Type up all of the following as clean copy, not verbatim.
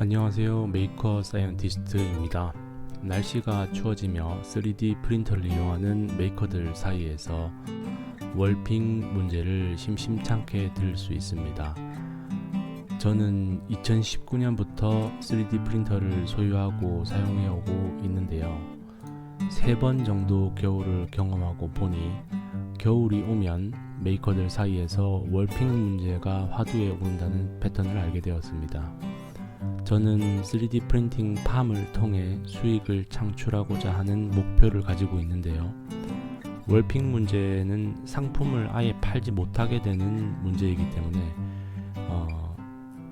안녕하세요. 메이커 사이언티스트입니다. 날씨가 추워지며 3D 프린터를 이용하는 메이커들 사이에서 월핑 문제를 심심찮게 들을 수 있습니다. 저는 2019년부터 3D 프린터를 소유하고 사용해오고 있는데요. 3번 정도 겨울을 경험하고 보니 겨울이 오면 메이커들 사이에서 월핑 문제가 화두에 오른다는 패턴을 알게 되었습니다. 저는 3D 프린팅 팜을 통해 수익을 창출하고자 하는 목표를 가지고 있는데요. 월핑 문제는 상품을 아예 팔지 못하게 되는 문제이기 때문에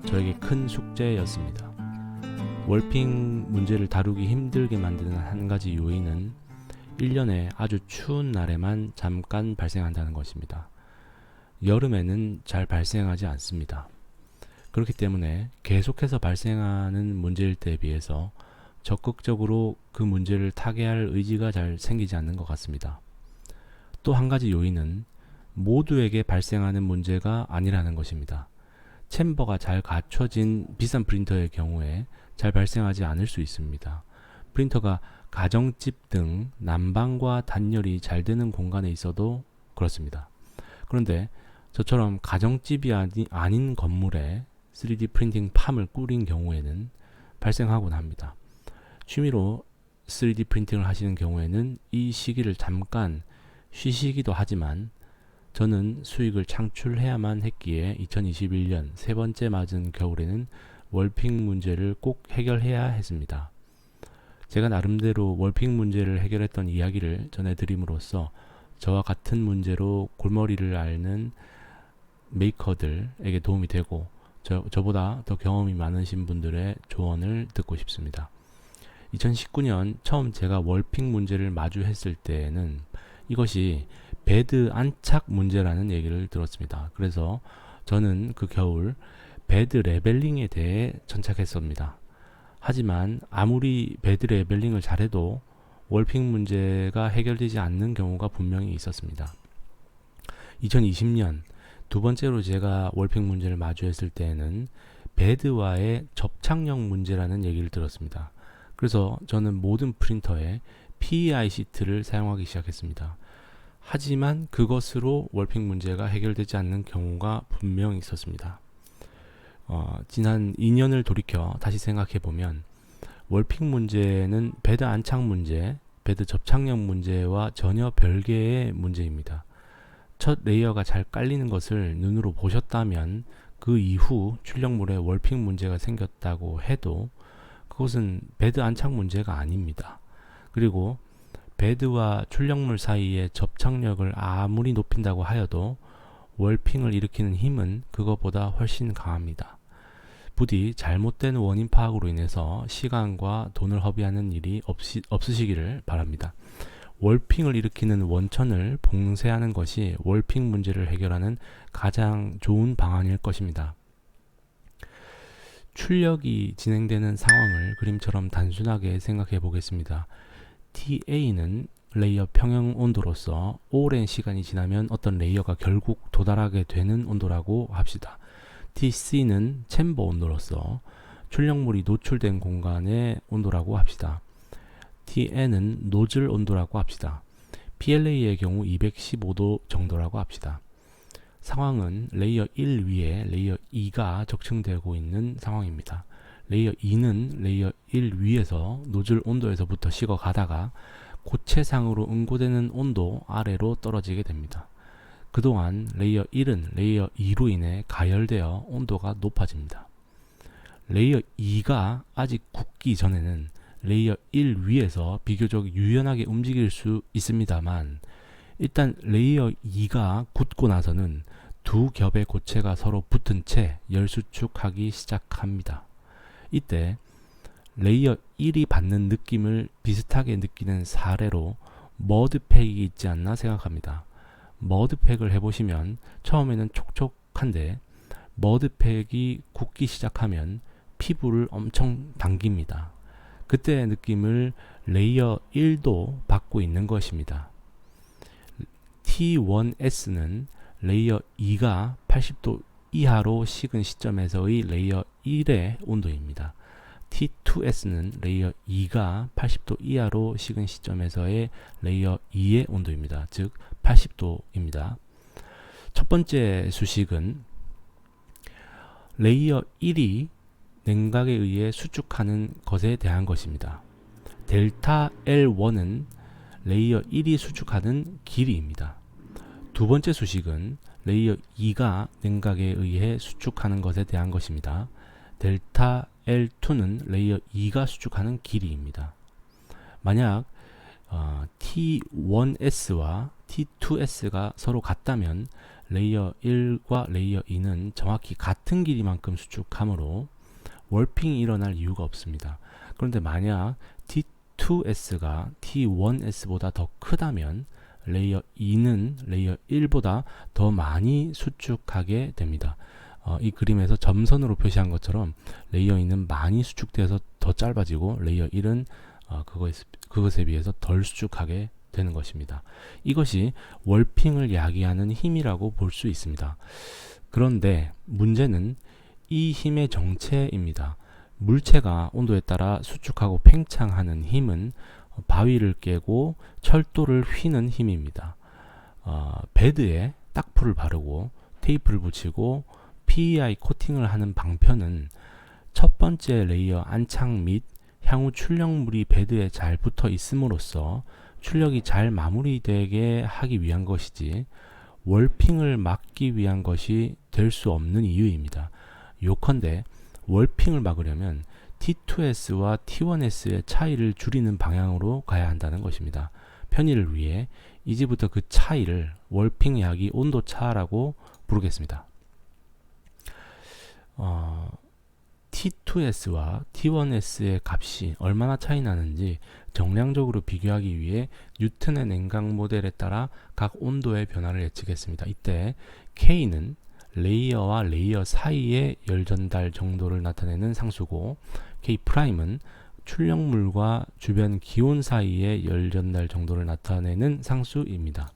저에게 큰 숙제였습니다. 월핑 문제를 다루기 힘들게 만드는 한 가지 요인은 1년에 아주 추운 날에만 잠깐 발생한다는 것입니다. 여름에는 잘 발생하지 않습니다. 그렇기 때문에 계속해서 발생하는 문제일 때에 비해서 적극적으로 그 문제를 타개할 의지가 잘 생기지 않는 것 같습니다. 또 한 가지 요인은 모두에게 발생하는 문제가 아니라는 것입니다. 챔버가 잘 갖춰진 비싼 프린터의 경우에 잘 발생하지 않을 수 있습니다. 프린터가 가정집 등 난방과 단열이 잘 되는 공간에 있어도 그렇습니다. 그런데 저처럼 가정집이 아닌 건물에 3D 프린팅 팜을 꾸린 경우에는 발생하곤 합니다. 취미로 3D 프린팅을 하시는 경우에는 이 시기를 잠깐 쉬시기도 하지만 저는 수익을 창출해야만 했기에 2021년 세 번째 맞은 겨울에는 월핑 문제를 꼭 해결해야 했습니다. 제가 나름대로 월핑 문제를 해결했던 이야기를 전해드림으로써 저와 같은 문제로 골머리를 앓는 메이커들에게 도움이 되고 저보다 더 경험이 많으신 분들의 조언을 듣고 싶습니다. 2019년 처음 제가 월핑 문제를 마주했을 때에는 이것이 베드 안착 문제라는 얘기를 들었습니다. 그래서 저는 그 겨울 베드 레벨링에 대해 천착했습니다. 하지만 아무리 베드 레벨링을 잘해도 월핑 문제가 해결되지 않는 경우가 분명히 있었습니다. 2020년 두 번째로 제가 월핑 문제를 마주했을 때에는 베드와의 접착력 문제라는 얘기를 들었습니다. 그래서 저는 모든 프린터에 PEI 시트를 사용하기 시작했습니다. 하지만 그것으로 월핑 문제가 해결되지 않는 경우가 분명히 있었습니다. 지난 2년을 돌이켜 다시 생각해보면 월핑 문제는 베드 안착 문제, 베드 접착력 문제와 전혀 별개의 문제입니다. 첫 레이어가 잘 깔리는 것을 눈으로 보셨다면 그 이후 출력물에 월핑 문제가 생겼다고 해도 그것은 베드 안착 문제가 아닙니다. 그리고 베드와 출력물 사이의 접착력을 아무리 높인다고 하여도 월핑을 일으키는 힘은 그것보다 훨씬 강합니다. 부디 잘못된 원인 파악으로 인해서 시간과 돈을 허비하는 일이 없으시기를 바랍니다. 월핑을 일으키는 원천을 봉쇄하는 것이 월핑 문제를 해결하는 가장 좋은 방안일 것입니다. 출력이 진행되는 상황을 그림처럼 단순하게 생각해 보겠습니다. TA는 레이어 평형 온도로서 오랜 시간이 지나면 어떤 레이어가 결국 도달하게 되는 온도라고 합시다. TC는 챔버 온도로서 출력물이 노출된 공간의 온도라고 합시다. TN은 노즐 온도라고 합시다. PLA의 경우 215도 정도라고 합시다. 상황은 레이어 1 위에 레이어 2가 적층되고 있는 상황입니다. 레이어 2는 레이어 1 위에서 노즐 온도에서부터 식어가다가 고체상으로 응고되는 온도 아래로 떨어지게 됩니다. 그동안 레이어 1은 레이어 2로 인해 가열되어 온도가 높아집니다. 레이어 2가 아직 굳기 전에는 레이어 1 위에서 비교적 유연하게 움직일 수 있습니다만 일단 레이어 2가 굳고 나서는 두 겹의 고체가 서로 붙은 채 열수축하기 시작합니다. 이때 레이어 1이 받는 느낌을 비슷하게 느끼는 사례로 머드팩이 있지 않나 생각합니다. 머드팩을 해보시면 처음에는 촉촉한데 머드팩이 굳기 시작하면 피부를 엄청 당깁니다. 그때의 느낌을 레이어 1도 받고 있는 것입니다. T1S는 레이어 2가 80도 이하로 식은 시점에서의 레이어 1의 온도입니다. T2S는 레이어 2가 80도 이하로 식은 시점에서의 레이어 2의 온도입니다. 즉 80도입니다. 첫 번째 수식은 레이어 1이 냉각에 의해 수축하는 것에 대한 것입니다. 델타 L1은 레이어 1이 수축하는 길이입니다. 두 번째 수식은 레이어 2가 냉각에 의해 수축하는 것에 대한 것입니다. 델타 L2는 레이어 2가 수축하는 길이입니다. 만약 T1S와 T2S가 서로 같다면 레이어 1과 레이어 2는 정확히 같은 길이만큼 수축하므로 월핑이 일어날 이유가 없습니다. 그런데 만약 T2S가 T1S보다 더 크다면 레이어 2는 레이어 1보다 더 많이 수축하게 됩니다. 이 그림에서 점선으로 표시한 것처럼 레이어 2는 많이 수축돼서 더 짧아지고 레이어 1은 그것에 비해서 덜 수축하게 되는 것입니다. 이것이 월핑을 야기하는 힘이라고 볼 수 있습니다. 그런데 문제는 이 힘의 정체입니다. 물체가 온도에 따라 수축하고 팽창하는 힘은 바위를 깨고 철도를 휘는 힘입니다. 베드에 딱풀을 바르고 테이프를 붙이고 PEI 코팅을 하는 방편은 첫 번째 레이어 안착 및 향후 출력물이 베드에 잘 붙어 있음으로써 출력이 잘 마무리되게 하기 위한 것이지 월핑을 막기 위한 것이 될 수 없는 이유입니다. 요컨대 월핑을 막으려면 T2S와 T1S의 차이를 줄이는 방향으로 가야 한다는 것입니다. 편의를 위해 이제부터 그 차이를 월핑 야기 온도차라고 부르겠습니다. T2S와 T1S의 값이 얼마나 차이 나는지 정량적으로 비교하기 위해 뉴턴의 냉각 모델에 따라 각 온도의 변화를 예측했습니다. 이때 K는 레이어와 레이어 사이의 열 전달 정도를 나타내는 상수고 K'은 출력물과 주변 기온 사이의 열 전달 정도를 나타내는 상수입니다.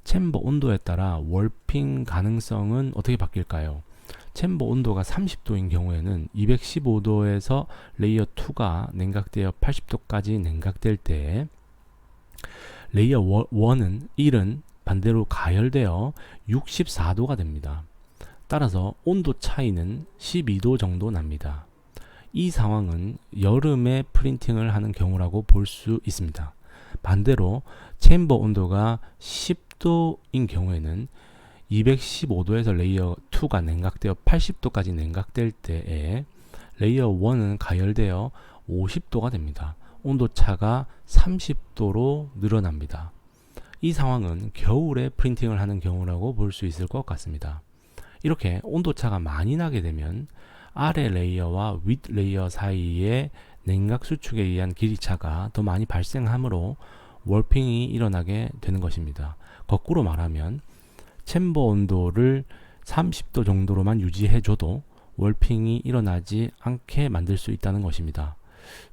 챔버 온도에 따라 월핑 가능성은 어떻게 바뀔까요? 챔버 온도가 30도인 경우에는 215도에서 레이어 2가 냉각되어 80도까지 냉각될 때 레이어 1은 반대로 가열되어 64도가 됩니다. 따라서 온도 차이는 12도 정도 납니다. 이 상황은 여름에 프린팅을 하는 경우라고 볼 수 있습니다. 반대로 챔버 온도가 10도인 경우에는 215도에서 레이어 2가 냉각되어 80도까지 냉각될 때에 레이어 1은 가열되어 50도가 됩니다. 온도차가 30도로 늘어납니다. 이 상황은 겨울에 프린팅을 하는 경우라고 볼 수 있을 것 같습니다. 이렇게 온도차가 많이 나게 되면 아래 레이어와 윗 레이어 사이의 냉각 수축에 의한 길이차가 더 많이 발생하므로 월핑이 일어나게 되는 것입니다. 거꾸로 말하면 챔버 온도를 30도 정도로만 유지해줘도 월핑이 일어나지 않게 만들 수 있다는 것입니다.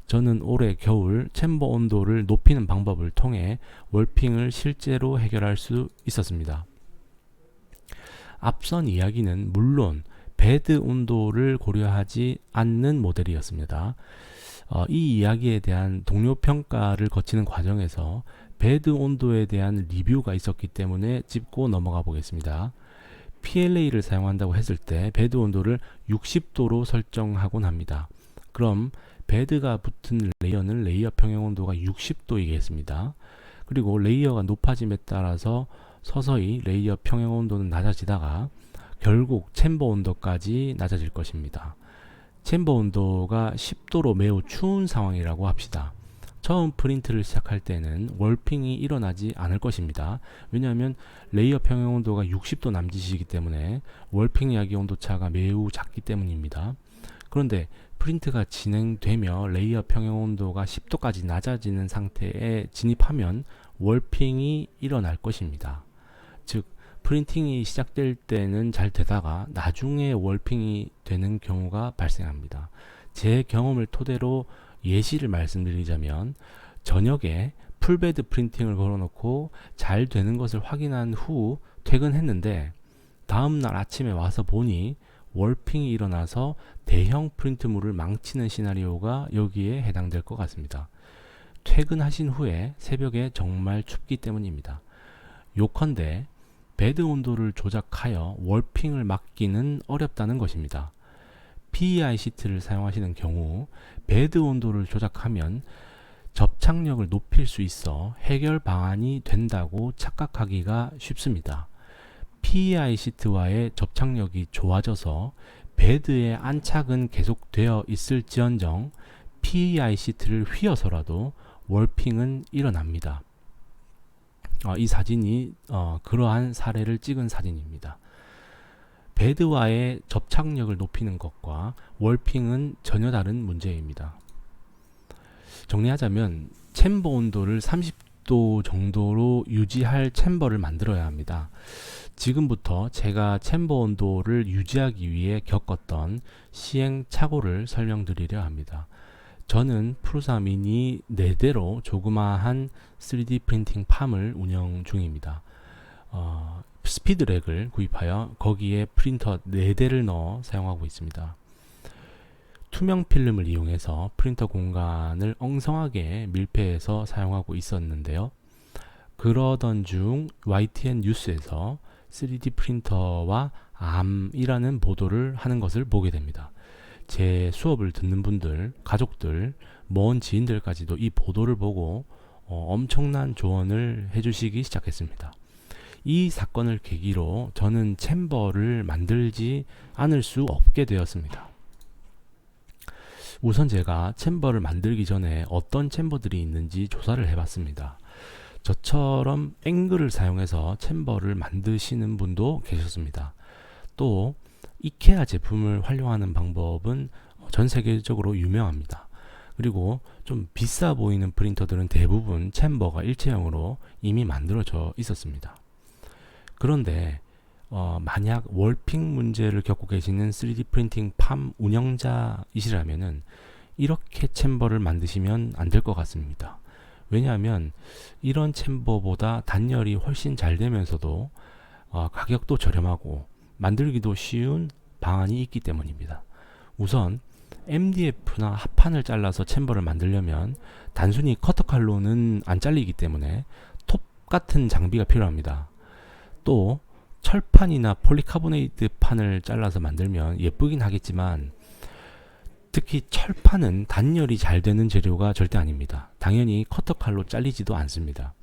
저는 올해 겨울 챔버 온도를 높이는 방법을 통해 월핑을 실제로 해결할 수 있었습니다. 앞선 이야기는 물론 베드 온도를 고려하지 않는 모델이었습니다. 이 이야기에 대한 동료 평가를 거치는 과정에서 베드 온도에 대한 리뷰가 있었기 때문에 짚고 넘어가 보겠습니다. PLA를 사용한다고 했을 때 베드 온도를 60도로 설정하곤 합니다. 그럼 베드가 붙은 레이어는 레이어 평형 온도가 60도이겠습니다. 그리고 레이어가 높아짐에 따라서 서서히 레이어 평형 온도는 낮아지다가 결국 챔버 온도까지 낮아질 것입니다. 챔버 온도가 10도로 매우 추운 상황이라고 합시다. 처음 프린트를 시작할 때는 월핑이 일어나지 않을 것입니다. 왜냐하면 레이어 평형 온도가 60도 남짓이기 때문에 월핑 야기 온도차가 매우 작기 때문입니다. 그런데 프린트가 진행되며 레이어 평형 온도가 10도까지 낮아지는 상태에 진입하면 월핑이 일어날 것입니다. 즉 프린팅이 시작될 때는 잘 되다가 나중에 월핑이 되는 경우가 발생합니다. 제 경험을 토대로 예시를 말씀드리자면 저녁에 풀베드 프린팅을 걸어놓고 잘 되는 것을 확인한 후 퇴근했는데 다음날 아침에 와서 보니 월핑이 일어나서 대형 프린트물을 망치는 시나리오가 여기에 해당될 것 같습니다. 퇴근하신 후에 새벽에 정말 춥기 때문입니다. 요컨대 베드 온도를 조작하여 월핑을 막기는 어렵다는 것입니다. PEI 시트를 사용하시는 경우 베드 온도를 조작하면 접착력을 높일 수 있어 해결 방안이 된다고 착각하기가 쉽습니다. PEI 시트와의 접착력이 좋아져서 베드의 안착은 계속되어 있을지언정 PEI 시트를 휘어서라도 월핑은 일어납니다. 이 사진이 그러한 사례를 찍은 사진입니다. 베드와의 접착력을 높이는 것과 월핑은 전혀 다른 문제입니다. 정리하자면 챔버 온도를 30도 정도로 유지할 챔버를 만들어야 합니다. 지금부터 제가 챔버 온도를 유지하기 위해 겪었던 시행착오를 설명드리려 합니다. 저는 프루사 미니 4대로 조그마한 3D 프린팅 팜을 운영 중입니다. 스피드렉을 구입하여 거기에 프린터 4대를 넣어 사용하고 있습니다. 투명 필름을 이용해서 프린터 공간을 엉성하게 밀폐해서 사용하고 있었는데요. 그러던 중 YTN 뉴스에서 3D 프린터와 암이라는 보도를 하는 것을 보게 됩니다. 제 수업을 듣는 분들, 가족들, 먼 지인들까지도 이 보도를 보고 엄청난 조언을 해주시기 시작했습니다. 이 사건을 계기로 저는 챔버를 만들지 않을 수 없게 되었습니다. 우선 제가 챔버를 만들기 전에 어떤 챔버들이 있는지 조사를 해봤습니다. 저처럼 앵글을 사용해서 챔버를 만드시는 분도 계셨습니다. 또 이케아 제품을 활용하는 방법은 전 세계적으로 유명합니다. 그리고 좀 비싸 보이는 프린터들은 대부분 챔버가 일체형으로 이미 만들어져 있었습니다. 그런데 만약 월핑 문제를 겪고 계시는 3D 프린팅 팜 운영자이시라면은 이렇게 챔버를 만드시면 안 될 것 같습니다. 왜냐하면 이런 챔버보다 단열이 훨씬 잘 되면서도 가격도 저렴하고 만들기도 쉬운 방안이 있기 때문입니다. 우선 MDF나 합판을 잘라서 챔버를 만들려면 단순히 커터칼로는 안 잘리기 때문에 톱 같은 장비가 필요합니다. 또 철판이나 폴리카보네이트 판을 잘라서 만들면 예쁘긴 하겠지만 특히 철판은 단열이 잘 되는 재료가 절대 아닙니다. 당연히 커터칼로 잘리지도 않습니다.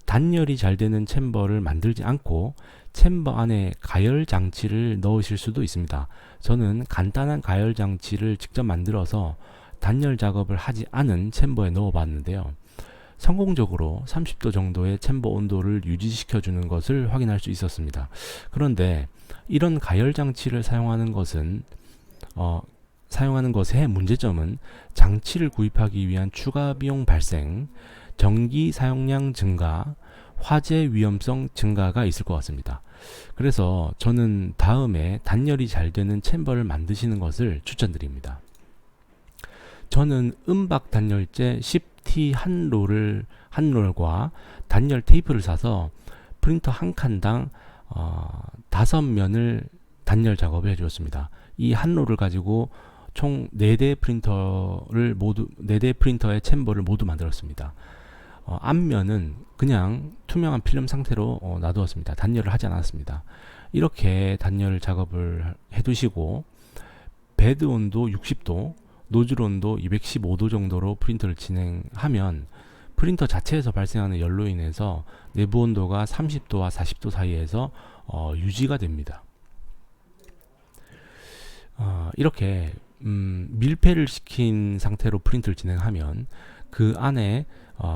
단열이 잘 되는 챔버를 만들지 않고 챔버 안에 가열 장치를 넣으실 수도 있습니다. 저는 간단한 가열 장치를 직접 만들어서 단열 작업을 하지 않은 챔버에 넣어 봤는데요. 성공적으로 30도 정도의 챔버 온도를 유지시켜 주는 것을 확인할 수 있었습니다. 그런데 이런 가열 장치를 사용하는 것의 문제점은 장치를 구입하기 위한 추가 비용 발생, 전기 사용량 증가, 화재 위험성 증가가 있을 것 같습니다. 그래서 저는 다음에 단열이 잘 되는 챔버를 만드시는 것을 추천드립니다. 저는 음박 단열재 10T 한 롤과 단열 테이프를 사서 프린터 한 칸당 5면을 단열 작업을 해주었습니다. 이 한 롤을 가지고 총 4대 프린터의 챔버를 모두 만들었습니다. 앞면은 그냥 투명한 필름 상태로 놔두었습니다. 단열을 하지 않았습니다. 이렇게 단열 작업을 해두시고 베드 온도 60도, 노즐 온도 215도 정도로 프린터를 진행하면 프린터 자체에서 발생하는 열로 인해서 내부 온도가 30도와 40도 사이에서 유지가 됩니다. 이렇게 밀폐를 시킨 상태로 프린트를 진행하면 그 안에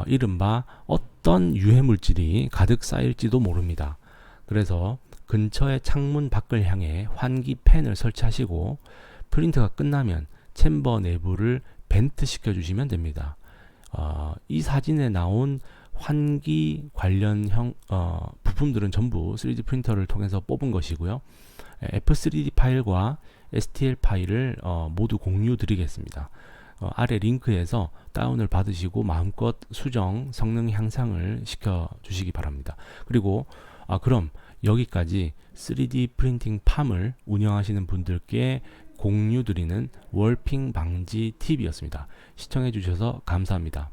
이른바 어떤 유해 물질이 가득 쌓일지도 모릅니다. 그래서 근처의 창문 밖을 향해 환기 팬을 설치하시고 프린트가 끝나면 챔버 내부를 벤트 시켜주시면 됩니다. 이 사진에 나온 환기 관련 부품들은 전부 3D 프린터를 통해서 뽑은 것이고요. F3D 파일과 STL 파일을 모두 공유 드리겠습니다. 아래 링크에서 다운을 받으시고 마음껏 수정, 성능 향상을 시켜 주시기 바랍니다. 그리고 그럼 여기까지 3D 프린팅 팜을 운영하시는 분들께 공유드리는 월핑 방지 팁이었습니다. 시청해 주셔서 감사합니다.